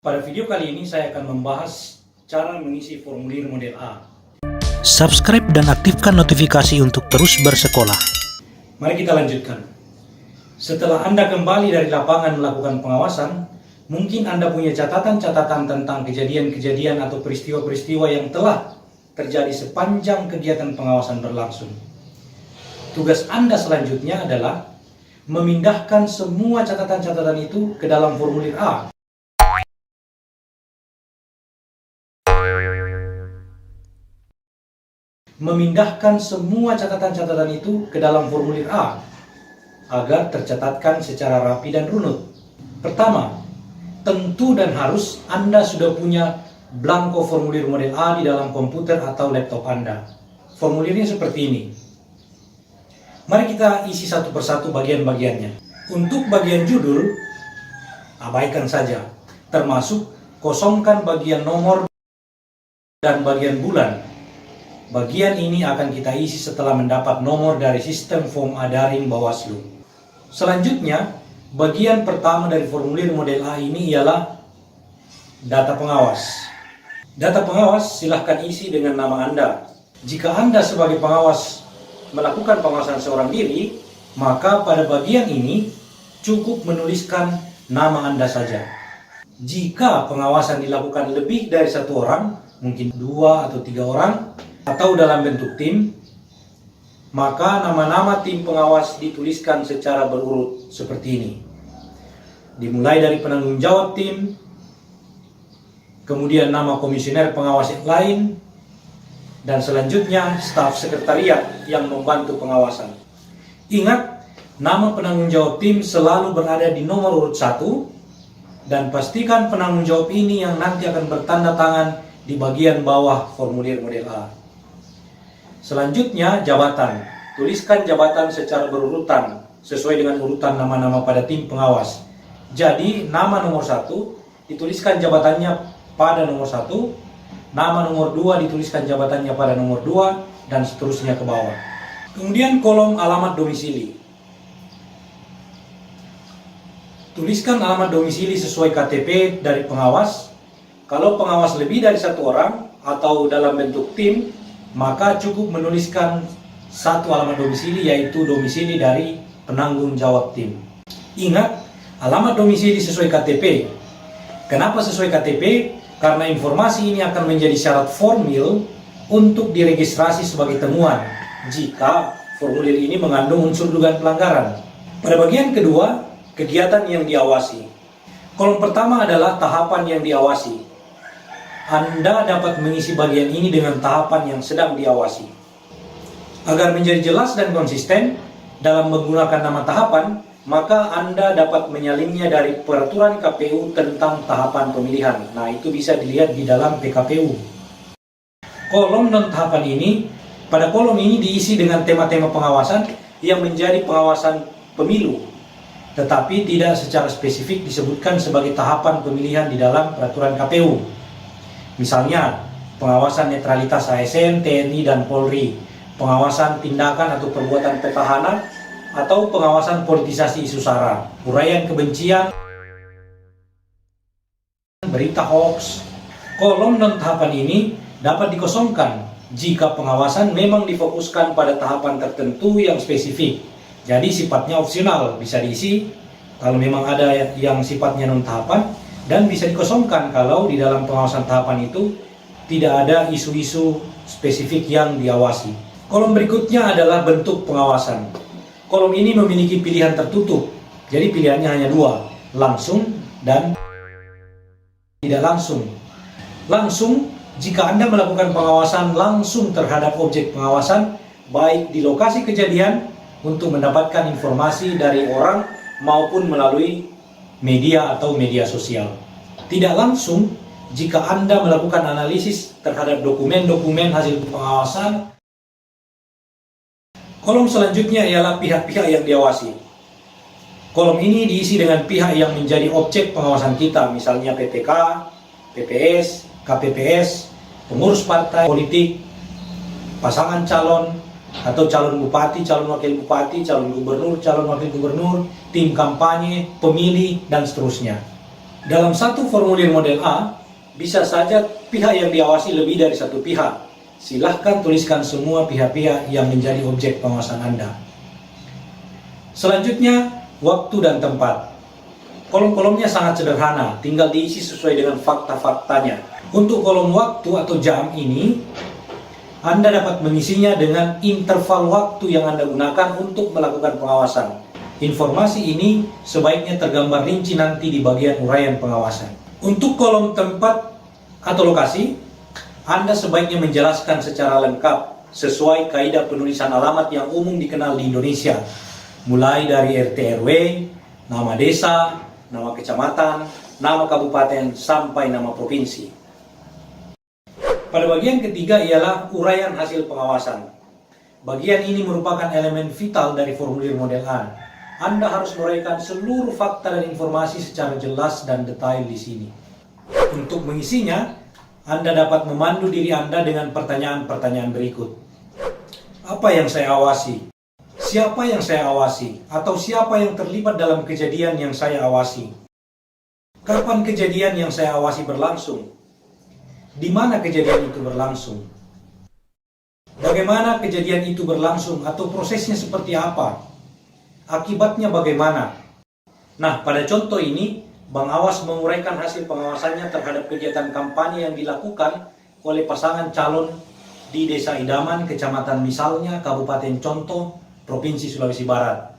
Pada video kali ini saya akan membahas cara mengisi formulir model A. Subscribe dan aktifkan notifikasi untuk terus bersekolah. Mari kita lanjutkan. Setelah Anda kembali dari lapangan melakukan pengawasan, mungkin Anda punya catatan-catatan tentang kejadian-kejadian atau peristiwa-peristiwa yang telah terjadi sepanjang kegiatan pengawasan berlangsung. Tugas Anda selanjutnya adalah memindahkan semua catatan-catatan itu ke dalam formulir A. Memindahkan semua catatan-catatan itu ke dalam formulir A agar tercatatkan secara rapi dan runut. Pertama, tentu dan harus Anda sudah punya blanko formulir model A di dalam komputer atau laptop Anda. Formulirnya seperti ini. Mari kita isi satu persatu bagian-bagiannya. Untuk bagian judul, abaikan saja, termasuk kosongkan bagian nomor dan bagian bulan. Bagian ini akan kita isi setelah mendapat nomor dari sistem form A daring Bawaslu. Selanjutnya, bagian pertama dari formulir model A ini ialah data pengawas. Data pengawas silahkan isi dengan nama Anda. Jika Anda sebagai pengawas melakukan pengawasan seorang diri, maka pada bagian ini cukup menuliskan nama Anda saja. Jika pengawasan dilakukan lebih dari satu orang, mungkin 2 atau 3 orang, atau dalam bentuk tim, maka nama-nama tim pengawas dituliskan secara berurut seperti ini. Dimulai dari penanggung jawab tim, kemudian nama komisioner pengawas yang lain, dan selanjutnya staf sekretariat yang membantu pengawasan. Ingat, nama penanggung jawab tim selalu berada di nomor urut 1, dan pastikan penanggung jawab ini yang nanti akan bertanda tangan di bagian bawah formulir model A. Selanjutnya, jabatan. Tuliskan jabatan secara berurutan sesuai dengan urutan nama-nama pada tim pengawas. Jadi, nama nomor 1 dituliskan jabatannya pada nomor 1, nama nomor 2 dituliskan jabatannya pada nomor 2, dan seterusnya ke bawah. Kemudian kolom alamat domisili. Tuliskan alamat domisili sesuai KTP dari pengawas. Kalau pengawas lebih dari satu orang atau dalam bentuk tim, maka cukup menuliskan satu alamat domisili, yaitu domisili dari penanggung jawab tim. Ingat, alamat domisili sesuai KTP. Kenapa sesuai KTP? Karena informasi ini akan menjadi syarat formil untuk diregistrasi sebagai temuan jika formulir ini mengandung unsur dugaan pelanggaran. Pada bagian kedua, kegiatan yang diawasi. Kolom pertama adalah tahapan yang diawasi. Anda dapat mengisi bagian ini dengan tahapan yang sedang diawasi. Agar menjadi jelas dan konsisten dalam menggunakan nama tahapan, maka Anda dapat menyalinnya dari peraturan KPU tentang tahapan pemilihan. Nah, itu bisa dilihat di dalam PKPU. Kolom non tahapan ini, pada kolom ini diisi dengan tema-tema pengawasan yang menjadi pengawasan pemilu, tetapi tidak secara spesifik disebutkan sebagai tahapan pemilihan di dalam peraturan KPU. Misalnya, pengawasan netralitas ASN, TNI, dan Polri, pengawasan tindakan atau perbuatan petahana, atau pengawasan politisasi isu SARA, uraian kebencian, berita hoax. Kolom non-tahapan ini dapat dikosongkan jika pengawasan memang difokuskan pada tahapan tertentu yang spesifik. Jadi sifatnya opsional, bisa diisi kalau memang ada yang sifatnya non-tahapan, dan bisa dikosongkan kalau di dalam pengawasan tahapan itu tidak ada isu-isu spesifik yang diawasi. Kolom berikutnya adalah bentuk pengawasan. Kolom ini memiliki pilihan tertutup, jadi pilihannya hanya 2, langsung dan tidak langsung. Langsung, jika Anda melakukan pengawasan langsung terhadap objek pengawasan, baik di lokasi kejadian untuk mendapatkan informasi dari orang maupun melalui media atau media sosial. Tidak langsung, jika Anda melakukan analisis terhadap dokumen-dokumen hasil pengawasan. Kolom selanjutnya ialah pihak-pihak yang diawasi. Kolom ini diisi dengan pihak yang menjadi objek pengawasan kita, misalnya PPK, PPS, KPPS, pengurus partai politik, pasangan calon, atau calon bupati, calon wakil bupati, calon gubernur, calon wakil gubernur, tim kampanye, pemilih, dan seterusnya. Dalam satu formulir model A, bisa saja pihak yang diawasi lebih dari satu pihak. Silahkan tuliskan semua pihak-pihak yang menjadi objek pengawasan Anda. Selanjutnya, waktu dan tempat. Kolom-kolomnya sangat sederhana, tinggal diisi sesuai dengan fakta-faktanya. Untuk kolom waktu atau jam ini, Anda dapat mengisinya dengan interval waktu yang Anda gunakan untuk melakukan pengawasan. Informasi ini sebaiknya tergambar rinci nanti di bagian uraian pengawasan. Untuk kolom tempat atau lokasi, Anda sebaiknya menjelaskan secara lengkap sesuai kaidah penulisan alamat yang umum dikenal di Indonesia. Mulai dari RT RW, nama desa, nama kecamatan, nama kabupaten, sampai nama provinsi. Pada bagian ketiga ialah uraian hasil pengawasan. Bagian ini merupakan elemen vital dari formulir model A. Anda harus menguraikan seluruh fakta dan informasi secara jelas dan detail di sini. Untuk mengisinya, Anda dapat memandu diri Anda dengan pertanyaan-pertanyaan berikut. Apa yang saya awasi? Siapa yang saya awasi? Atau siapa yang terlibat dalam kejadian yang saya awasi? Kapan kejadian yang saya awasi berlangsung? Di mana kejadian itu berlangsung? Bagaimana kejadian itu berlangsung atau prosesnya seperti apa? Akibatnya bagaimana? Nah, pada contoh ini, Bank Awas menguraikan hasil pengawasannya terhadap kegiatan kampanye yang dilakukan oleh pasangan calon di Desa Idaman, Kecamatan misalnya, Kabupaten Contoh, Provinsi Sulawesi Barat.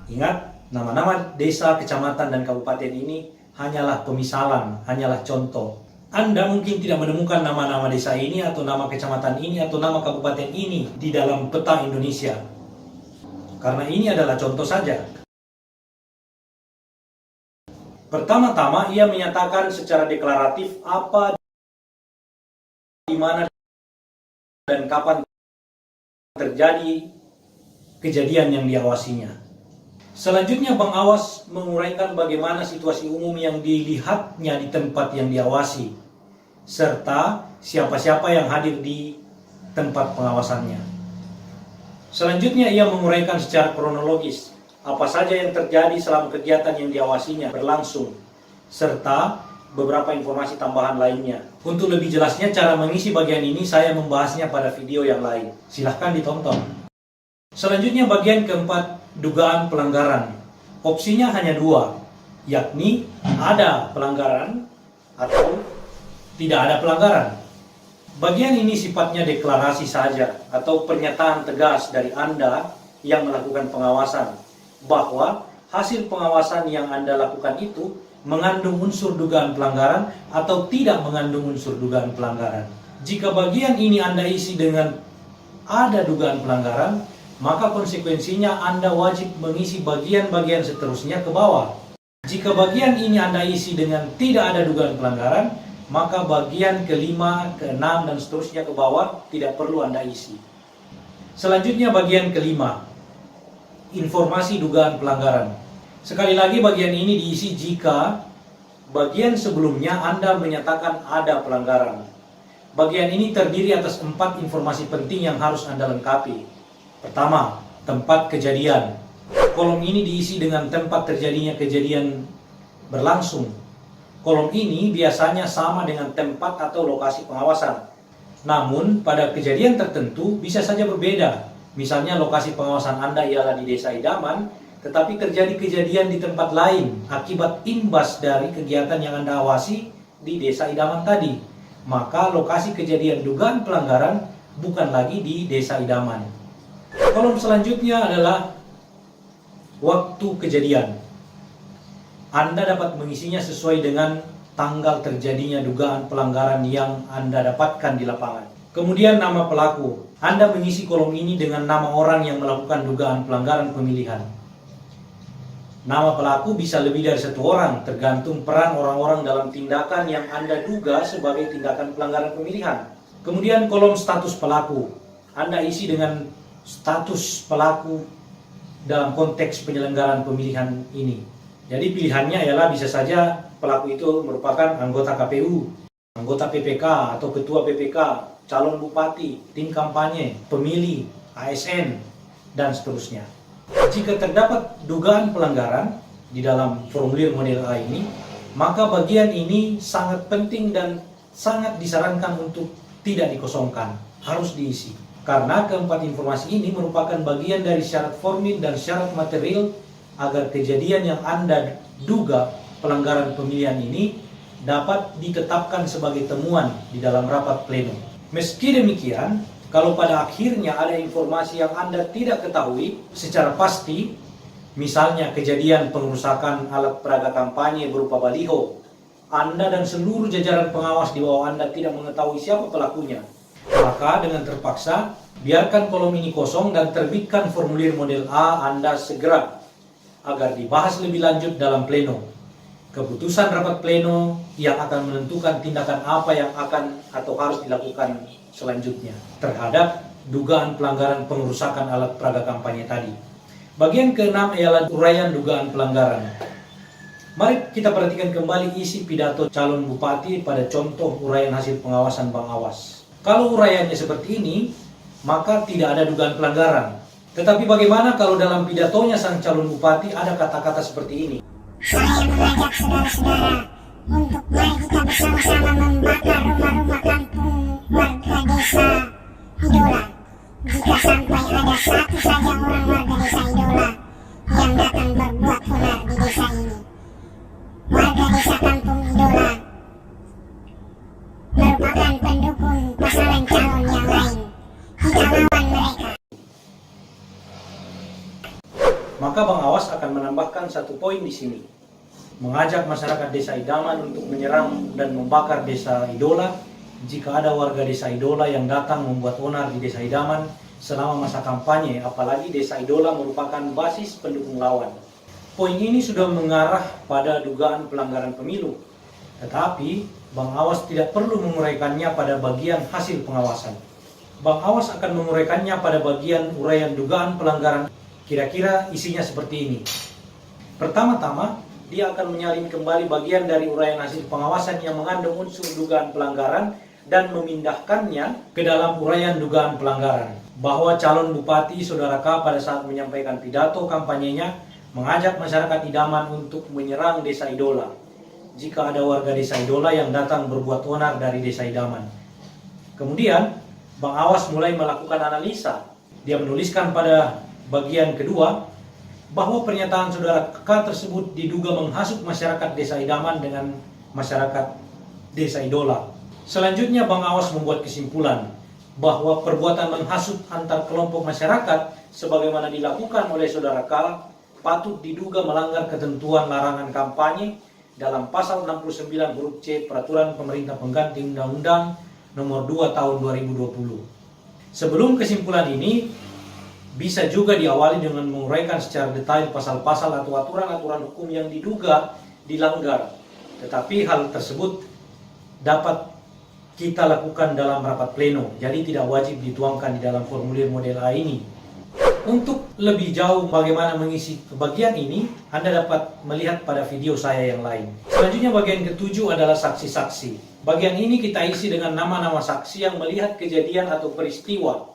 Ingat, nama-nama desa, kecamatan, dan kabupaten ini hanyalah pemisalan, hanyalah contoh. Anda mungkin tidak menemukan nama-nama desa ini, atau nama kecamatan ini, atau nama kabupaten ini di dalam peta Indonesia. Karena ini adalah contoh saja. Pertama-tama, ia menyatakan secara deklaratif apa, di mana, dan kapan terjadi kejadian yang diawasinya. Selanjutnya, Bank Awas menguraikan bagaimana situasi umum yang dilihatnya di tempat yang diawasi, serta siapa-siapa yang hadir di tempat pengawasannya. Selanjutnya, ia menguraikan secara kronologis apa saja yang terjadi selama kegiatan yang diawasinya berlangsung, serta beberapa informasi tambahan lainnya. Untuk lebih jelasnya cara mengisi bagian ini, saya membahasnya pada video yang lain. Silahkan ditonton. Selanjutnya, bagian keempat, dugaan pelanggaran. Opsinya hanya dua, yakni ada pelanggaran atau tidak ada pelanggaran. Bagian ini sifatnya deklarasi saja atau pernyataan tegas dari Anda yang melakukan pengawasan bahwa hasil pengawasan yang Anda lakukan itu mengandung unsur dugaan pelanggaran atau tidak mengandung unsur dugaan pelanggaran. Jika bagian ini Anda isi dengan ada dugaan pelanggaran, maka konsekuensinya Anda wajib mengisi bagian-bagian seterusnya ke bawah. Jika bagian ini Anda isi dengan tidak ada dugaan pelanggaran, maka bagian kelima, keenam, dan seterusnya ke bawah tidak perlu Anda isi. Selanjutnya bagian kelima, informasi dugaan pelanggaran. Sekali lagi bagian ini diisi jika bagian sebelumnya Anda menyatakan ada pelanggaran. Bagian ini terdiri atas 4 informasi penting yang harus Anda lengkapi. Pertama, tempat kejadian. Kolom ini diisi dengan tempat terjadinya kejadian berlangsung. Kolom ini biasanya sama dengan tempat atau lokasi pengawasan. Namun, pada kejadian tertentu bisa saja berbeda. Misalnya lokasi pengawasan Anda ialah di Desa Idaman, tetapi terjadi kejadian di tempat lain akibat imbas dari kegiatan yang Anda awasi di Desa Idaman tadi. Maka lokasi kejadian dugaan pelanggaran bukan lagi di Desa Idaman. Kolom selanjutnya adalah waktu kejadian. Anda dapat mengisinya sesuai dengan tanggal terjadinya dugaan pelanggaran yang Anda dapatkan di lapangan. Kemudian nama pelaku. Anda mengisi kolom ini dengan nama orang yang melakukan dugaan pelanggaran pemilihan. Nama pelaku bisa lebih dari satu orang, tergantung peran orang-orang dalam tindakan yang Anda duga sebagai tindakan pelanggaran pemilihan. Kemudian kolom status pelaku. Anda isi dengan status pelaku dalam konteks penyelenggaraan pemilihan ini. Jadi pilihannya ialah bisa saja pelaku itu merupakan anggota KPU, anggota PPK atau ketua PPK, calon bupati, tim kampanye, pemilih, ASN, dan seterusnya. Jika terdapat dugaan pelanggaran di dalam formulir model A ini, maka bagian ini sangat penting dan sangat disarankan untuk tidak dikosongkan, harus diisi. Karena keempat informasi ini merupakan bagian dari syarat formil dan syarat material agar kejadian yang Anda duga pelanggaran pemilihan ini dapat ditetapkan sebagai temuan di dalam rapat pleno. Meski demikian, kalau pada akhirnya ada informasi yang Anda tidak ketahui secara pasti, misalnya kejadian pengerusakan alat peraga kampanye berupa baliho, Anda dan seluruh jajaran pengawas di bawah Anda tidak mengetahui siapa pelakunya, maka dengan terpaksa, biarkan kolom ini kosong dan terbitkan formulir model A Anda segera agar dibahas lebih lanjut dalam pleno. Keputusan rapat pleno yang akan menentukan tindakan apa yang akan atau harus dilakukan selanjutnya terhadap dugaan pelanggaran pengerusakan alat peraga kampanye tadi. Bagian ke-6 ialah uraian dugaan pelanggaran. Mari kita perhatikan kembali isi pidato calon bupati pada contoh uraian hasil pengawasan Bang Awas. Kalau uraiannya seperti ini, maka tidak ada dugaan pelanggaran. Tetapi bagaimana kalau dalam pidatonya sang calon bupati ada kata-kata seperti ini? Saya mengajak saudara-saudara untuk mari kita bersama-sama membakar rumah-rumah kampung warga desa Idola. Jika sampai ada satu saja orang warga desa Idola yang datang berbuat onar di desa ini, warga desa kampung Idola merupakan pendukung pasangan calon yang lain. Kita lawan mereka. Maka Bang Awas akan menambahkan satu poin di sini. Mengajak masyarakat desa Idaman untuk menyerang dan membakar desa Idola jika ada warga desa Idola yang datang membuat onar di desa Idaman selama masa kampanye, apalagi desa Idola merupakan basis pendukung lawan. Poin ini sudah mengarah pada dugaan pelanggaran pemilu. Tetapi Bang Awas tidak perlu menguraikannya pada bagian hasil pengawasan. Bang Awas akan menguraikannya pada bagian uraian dugaan pelanggaran. Kira-kira isinya seperti ini. Pertama-tama, dia akan menyalin kembali bagian dari uraian hasil pengawasan yang mengandung unsur dugaan pelanggaran dan memindahkannya ke dalam uraian dugaan pelanggaran. Bahwa calon bupati Saudara K pada saat menyampaikan pidato kampanyenya mengajak masyarakat Idaman untuk menyerang desa Idola jika ada warga desa Idola yang datang berbuat onar dari desa Idaman. Kemudian, Bang Awas mulai melakukan analisa. Dia menuliskan pada bagian kedua bahwa pernyataan Saudara K tersebut diduga menghasut masyarakat desa Idaman dengan masyarakat desa Idola. Selanjutnya Bang Awas membuat kesimpulan bahwa perbuatan menghasut antar kelompok masyarakat sebagaimana dilakukan oleh Saudara K patut diduga melanggar ketentuan larangan kampanye dalam pasal 69 huruf C Peraturan Pemerintah Pengganti Undang-Undang Nomor 2 Tahun 2020. Sebelum kesimpulan ini bisa juga diawali dengan menguraikan secara detail pasal-pasal atau aturan-aturan hukum yang diduga dilanggar. Tetapi hal tersebut dapat kita lakukan dalam rapat pleno, jadi tidak wajib dituangkan di dalam formulir model A ini. Untuk lebih jauh bagaimana mengisi bagian ini, Anda dapat melihat pada video saya yang lain. Selanjutnya bagian ketujuh adalah saksi-saksi. Bagian ini kita isi dengan nama-nama saksi yang melihat kejadian atau peristiwa.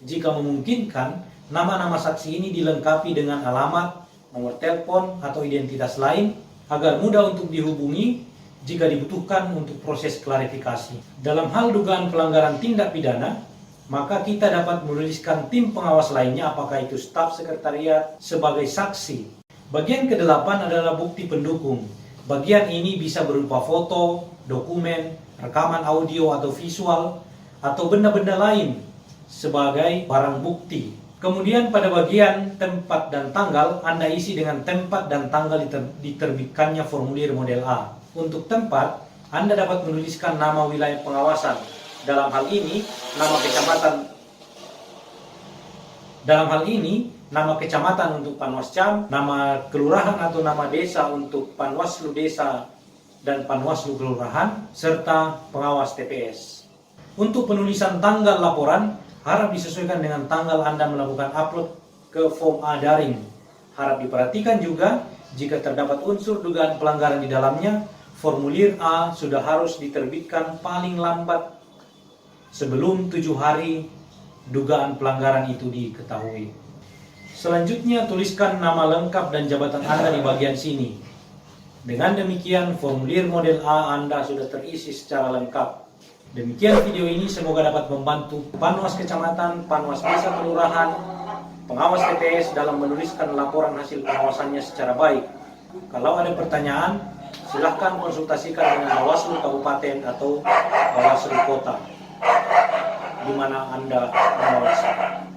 Jika memungkinkan, nama-nama saksi ini dilengkapi dengan alamat, nomor telepon, atau identitas lain agar mudah untuk dihubungi jika dibutuhkan untuk proses klarifikasi. Dalam hal dugaan pelanggaran tindak pidana, maka kita dapat menuliskan tim pengawas lainnya, apakah itu staf sekretariat, sebagai saksi. Bagian ke-8 adalah bukti pendukung. Bagian ini bisa berupa foto, dokumen, rekaman audio atau visual, atau benda-benda lain sebagai barang bukti. Kemudian pada bagian tempat dan tanggal, Anda isi dengan tempat dan tanggal diterbitkannya formulir model A. Untuk tempat, Anda dapat menuliskan nama wilayah pengawasan. Dalam hal ini, nama kecamatan untuk Panwascam, nama kelurahan atau nama desa untuk Panwaslu desa dan Panwaslu kelurahan, serta pengawas TPS. Untuk penulisan tanggal laporan, harap disesuaikan dengan tanggal Anda melakukan upload ke form A daring. Harap diperhatikan juga, jika terdapat unsur dugaan pelanggaran di dalamnya, formulir A sudah harus diterbitkan paling lambat sebelum 7 hari dugaan pelanggaran itu diketahui. Selanjutnya, tuliskan nama lengkap dan jabatan Anda di bagian sini. Dengan demikian, formulir model A Anda sudah terisi secara lengkap. Demikian video ini, semoga dapat membantu Panwas Kecamatan, Panwas Desa Kelurahan, pengawas TPS dalam menuliskan laporan hasil pengawasannya secara baik. Kalau ada pertanyaan, silahkan konsultasikan dengan Bawaslu Kabupaten atau Bawaslu Kota di mana Anda mengawasi.